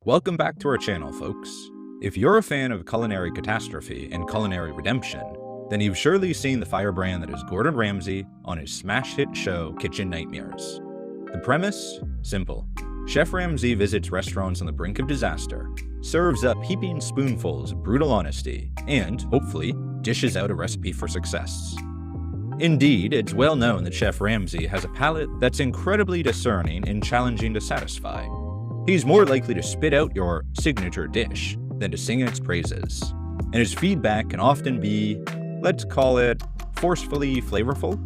Welcome back to our channel, folks. If you're a fan of culinary catastrophe and culinary redemption, then you've surely seen the firebrand that is Gordon Ramsay on his smash hit show Kitchen Nightmares. The premise? Simple. Chef Ramsay visits restaurants on the brink of disaster, serves up heaping spoonfuls of brutal honesty, and, hopefully, dishes out a recipe for success. Indeed, it's well known that Chef Ramsay has a palate that's incredibly discerning and challenging to satisfy. He's more likely to spit out your signature dish than to sing its praises, and his feedback can often be, let's call it, forcefully flavorful.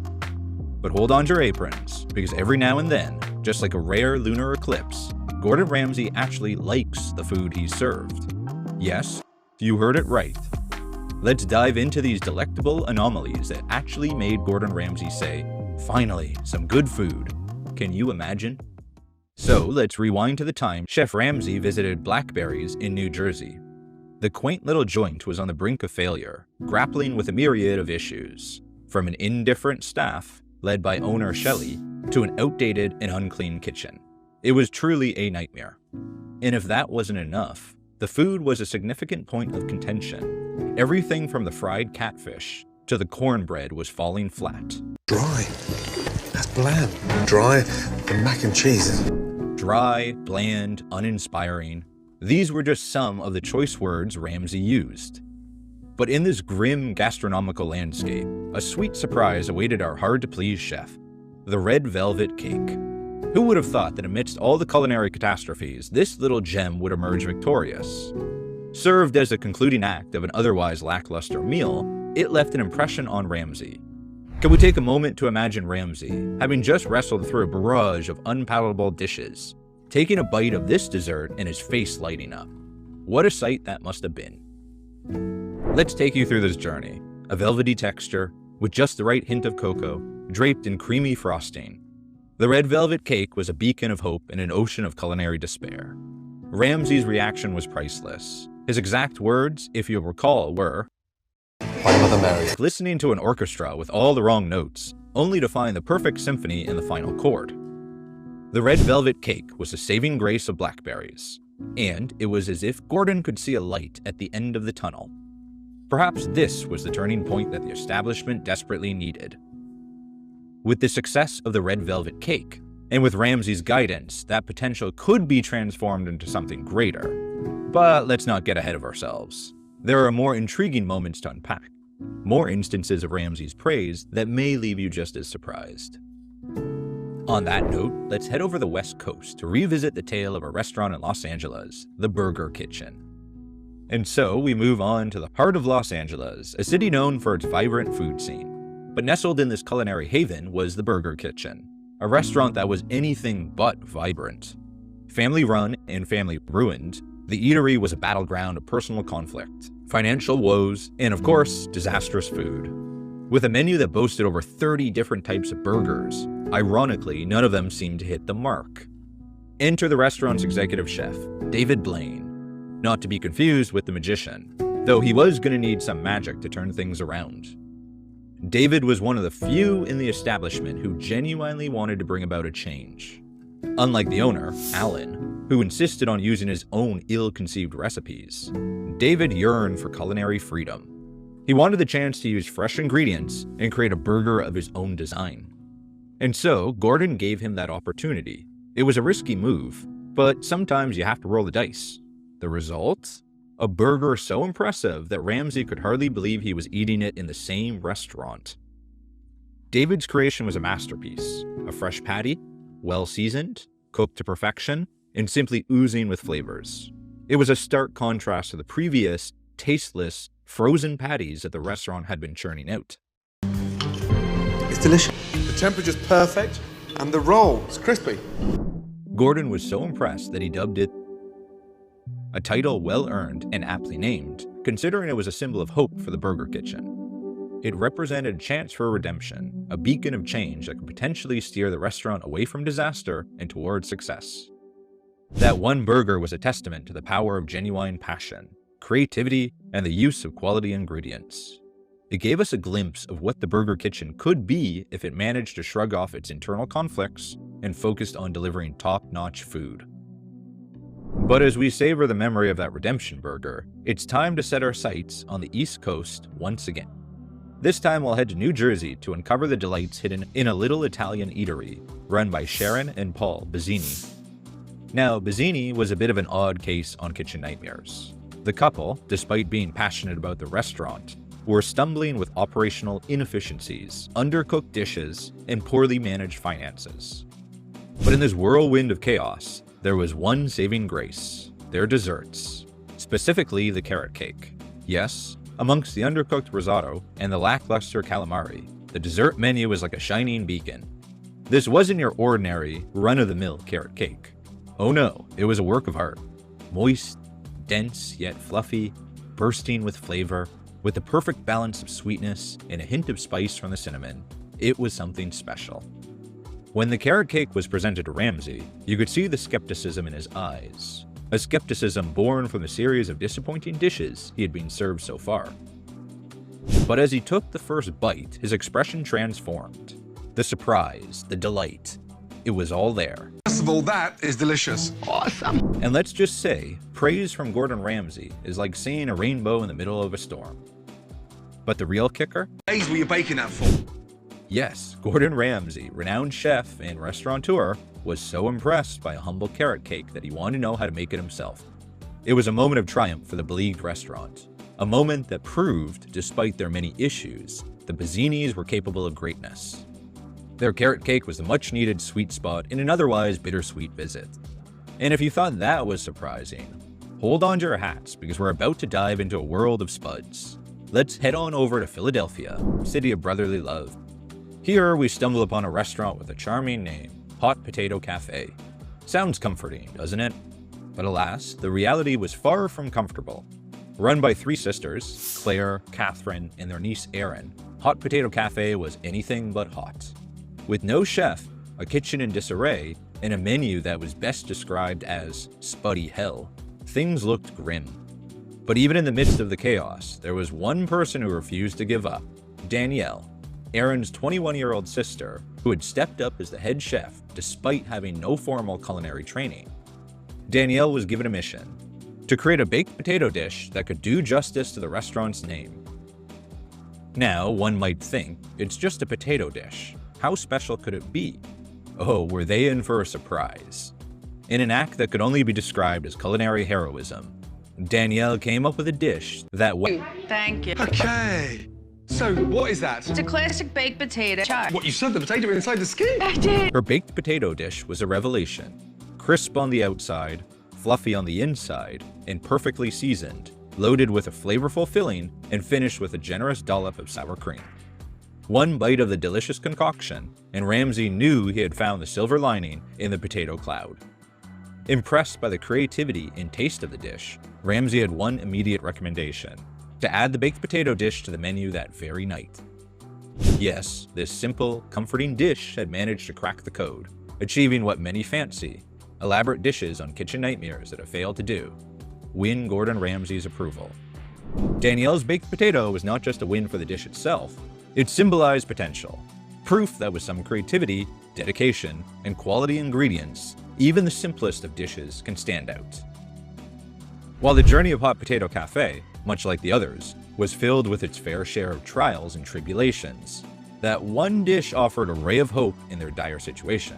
But hold on to your aprons, because every now and then, just like a rare lunar eclipse, Gordon Ramsay actually likes the food he's served. Yes, you heard it right. Let's dive into these delectable anomalies that actually made Gordon Ramsay say, "Finally, some good food." Can you imagine? So let's rewind to the time Chef Ramsay visited Blackberry's in New Jersey. The quaint little joint was on the brink of failure, grappling with a myriad of issues, from an indifferent staff, led by owner Shelley, to an outdated and unclean kitchen. It was truly a nightmare. And if that wasn't enough, the food was a significant point of contention. Everything from the fried catfish to the cornbread was falling flat. Dry. That's bland. Dry and mac and cheese. Dry, bland, uninspiring. These were just some of the choice words Ramsay used. But in this grim gastronomical landscape, a sweet surprise awaited our hard-to-please chef: the red velvet cake. Who would have thought that amidst all the culinary catastrophes, this little gem would emerge victorious? Served as a concluding act of an otherwise lackluster meal, it left an impression on Ramsay. Can we take a moment to imagine Ramsay, having just wrestled through a barrage of unpalatable dishes, taking a bite of this dessert and his face lighting up? What a sight that must have been. Let's take you through this journey. A velvety texture, with just the right hint of cocoa, draped in creamy frosting. The red velvet cake was a beacon of hope in an ocean of culinary despair. Ramsay's reaction was priceless. His exact words, if you'll recall, were, My Mother Mary. listening to an orchestra with all the wrong notes, only to find the perfect symphony in the final chord. The red velvet cake was the saving grace of Blackberry's, and it was as if Gordon could see a light at the end of the tunnel. Perhaps this was the turning point that the establishment desperately needed. With the success of the red velvet cake, and with Ramsay's guidance, that potential could be transformed into something greater. But let's not get ahead of ourselves. There are more intriguing moments to unpack, more instances of Ramsay's praise that may leave you just as surprised. On that note, let's head over the West Coast to revisit the tale of a restaurant in Los Angeles, the Burger Kitchen. And so we move on to the heart of Los Angeles, a city known for its vibrant food scene. But nestled in this culinary haven was the Burger Kitchen, a restaurant that was anything but vibrant. Family run and family ruined, the eatery was a battleground of personal conflict, financial woes, and of course, disastrous food. With a menu that boasted over 30 different types of burgers, ironically, none of them seemed to hit the mark. Enter the restaurant's executive chef, David Blaine. Not to be confused with the magician, though he was going to need some magic to turn things around. David was one of the few in the establishment who genuinely wanted to bring about a change. Unlike the owner, Alan, who insisted on using his own ill-conceived recipes, David yearned for culinary freedom. He wanted the chance to use fresh ingredients and create a burger of his own design. And so, Gordon gave him that opportunity. It was a risky move, but sometimes you have to roll the dice. The result? A burger so impressive that Ramsay could hardly believe he was eating it in the same restaurant. David's creation was a masterpiece, a fresh patty, well-seasoned, cooked to perfection, and simply oozing with flavors. It was a stark contrast to the previous, tasteless, frozen patties that the restaurant had been churning out. It's delicious. The temperature's perfect, and the roll is crispy. Gordon was so impressed that he dubbed it a title well-earned and aptly named, considering it was a symbol of hope for the Burger Kitchen. It represented a chance for redemption, a beacon of change that could potentially steer the restaurant away from disaster and towards success. That one burger was a testament to the power of genuine passion, creativity, and the use of quality ingredients. It gave us a glimpse of what the Burger Kitchen could be if it managed to shrug off its internal conflicts and focused on delivering top-notch food. But as we savor the memory of that redemption burger, it's time to set our sights on the East Coast once again. This time we'll head to New Jersey to uncover the delights hidden in a little Italian eatery run by Sharon and Paul Bazzini. Now, Bazzini was a bit of an odd case on Kitchen Nightmares. The couple, despite being passionate about the restaurant, were stumbling with operational inefficiencies, undercooked dishes, and poorly managed finances. But in this whirlwind of chaos, there was one saving grace: their desserts, specifically the carrot cake. Yes, amongst the undercooked risotto and the lackluster calamari, the dessert menu was like a shining beacon. This wasn't your ordinary, run-of-the-mill carrot cake. Oh no, it was a work of art. Moist, dense yet fluffy, bursting with flavor, with the perfect balance of sweetness and a hint of spice from the cinnamon. It was something special. When the carrot cake was presented to Ramsay, you could see the skepticism in his eyes. A skepticism born from the series of disappointing dishes he had been served so far. But as he took the first bite, his expression transformed. The surprise, the delight, it was all there. First of all, that is delicious. Awesome. And let's just say, praise from Gordon Ramsay is like seeing a rainbow in the middle of a storm. But the real kicker? Days were you baking that for? Yes, Gordon Ramsay, renowned chef and restaurateur, was so impressed by a humble carrot cake that he wanted to know how to make it himself. It was a moment of triumph for the beleaguered restaurant. A moment that proved, despite their many issues, the Bazzinis were capable of greatness. Their carrot cake was the much-needed sweet spot in an otherwise bittersweet visit. And if you thought that was surprising, hold on to your hats because we're about to dive into a world of spuds. Let's head on over to Philadelphia, city of brotherly love. Here we stumble upon a restaurant with a charming name, Hot Potato Cafe. Sounds comforting, doesn't it? But alas, the reality was far from comfortable. Run by three sisters, Claire, Catherine, and their niece Erin, Hot Potato Cafe was anything but hot. With no chef, a kitchen in disarray, and a menu that was best described as spuddy hell, things looked grim. But even in the midst of the chaos, there was one person who refused to give up: Danielle, Erin's 21-year-old sister, who had stepped up as the head chef despite having no formal culinary training. Danielle was given a mission: to create a baked potato dish that could do justice to the restaurant's name. Now, one might think, it's just a potato dish. How special could it be? Oh, were they in for a surprise? In an act that could only be described as culinary heroism, Danielle came up with a dish that Thank you. Okay. So, what is that? It's a classic baked potato. What, you served the potato inside the skin? I did. Her baked potato dish was a revelation. Crisp on the outside, fluffy on the inside, and perfectly seasoned, loaded with a flavorful filling and finished with a generous dollop of sour cream. One bite of the delicious concoction, and Ramsay knew he had found the silver lining in the potato cloud. Impressed by the creativity and taste of the dish, Ramsay had one immediate recommendation: to add the baked potato dish to the menu that very night. Yes, this simple, comforting dish had managed to crack the code, achieving what many fancy, elaborate dishes on Kitchen Nightmares that have failed to do: win Gordon Ramsay's approval. Danielle's baked potato was not just a win for the dish itself, it symbolized potential, proof that with some creativity, dedication, and quality ingredients, even the simplest of dishes can stand out. While the journey of Hot Potato Cafe, much like the others, was filled with its fair share of trials and tribulations, that one dish offered a ray of hope in their dire situation.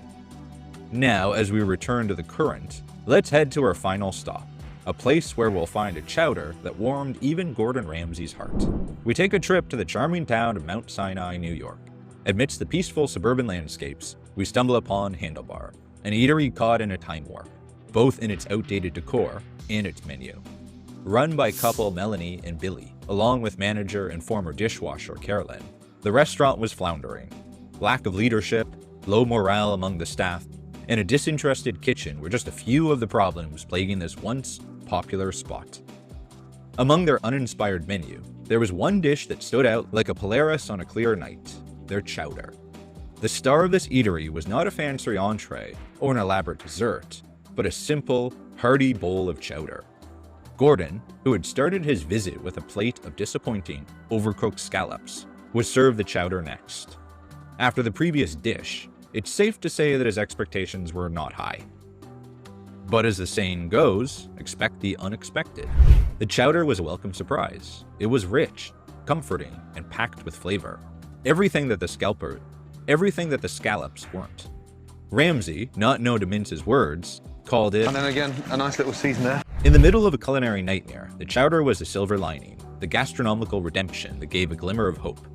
Now, as we return to the current, let's head to our final stop, a place where we'll find a chowder that warmed even Gordon Ramsay's heart. We take a trip to the charming town of Mount Sinai, New York. Amidst the peaceful suburban landscapes, we stumble upon Handlebar, an eatery caught in a time warp, both in its outdated decor and its menu. Run by couple Melanie and Billy, along with manager and former dishwasher Carolyn, the restaurant was floundering. Lack of leadership, low morale among the staff, and a disinterested kitchen were just a few of the problems plaguing this once popular spot. Among their uninspired menu, there was one dish that stood out like a Polaris on a clear night: their chowder. The star of this eatery was not a fancy entree or an elaborate dessert, but a simple, hearty bowl of chowder. Gordon, who had started his visit with a plate of disappointing, overcooked scallops, was served the chowder next. After the previous dish, it's safe to say that his expectations were not high. But as the saying goes, expect the unexpected. The chowder was a welcome surprise. It was rich, comforting, and packed with flavor. Everything that the scallops weren't. Ramsay, not known to mince his words, called it, And then again, a nice little seasoner. in the middle of a culinary nightmare, the chowder was a silver lining, the gastronomical redemption that gave a glimmer of hope.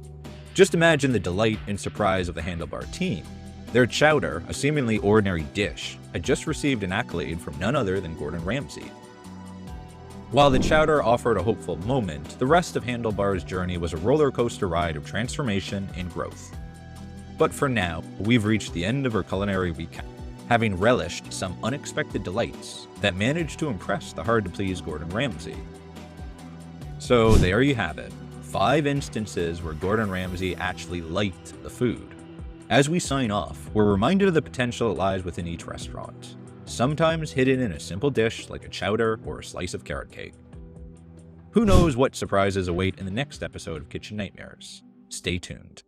Just imagine the delight and surprise of the Handlebar team. Their chowder, a seemingly ordinary dish, had just received an accolade from none other than Gordon Ramsay. While the chowder offered a hopeful moment, the rest of Handlebar's journey was a roller coaster ride of transformation and growth. But for now, we've reached the end of our culinary recap, having relished some unexpected delights that managed to impress the hard-to-please Gordon Ramsay. So there you have it, 5 instances where Gordon Ramsay actually liked the food. As we sign off, we're reminded of the potential that lies within each restaurant, sometimes hidden in a simple dish like a chowder or a slice of carrot cake. Who knows what surprises await in the next episode of Kitchen Nightmares? Stay tuned.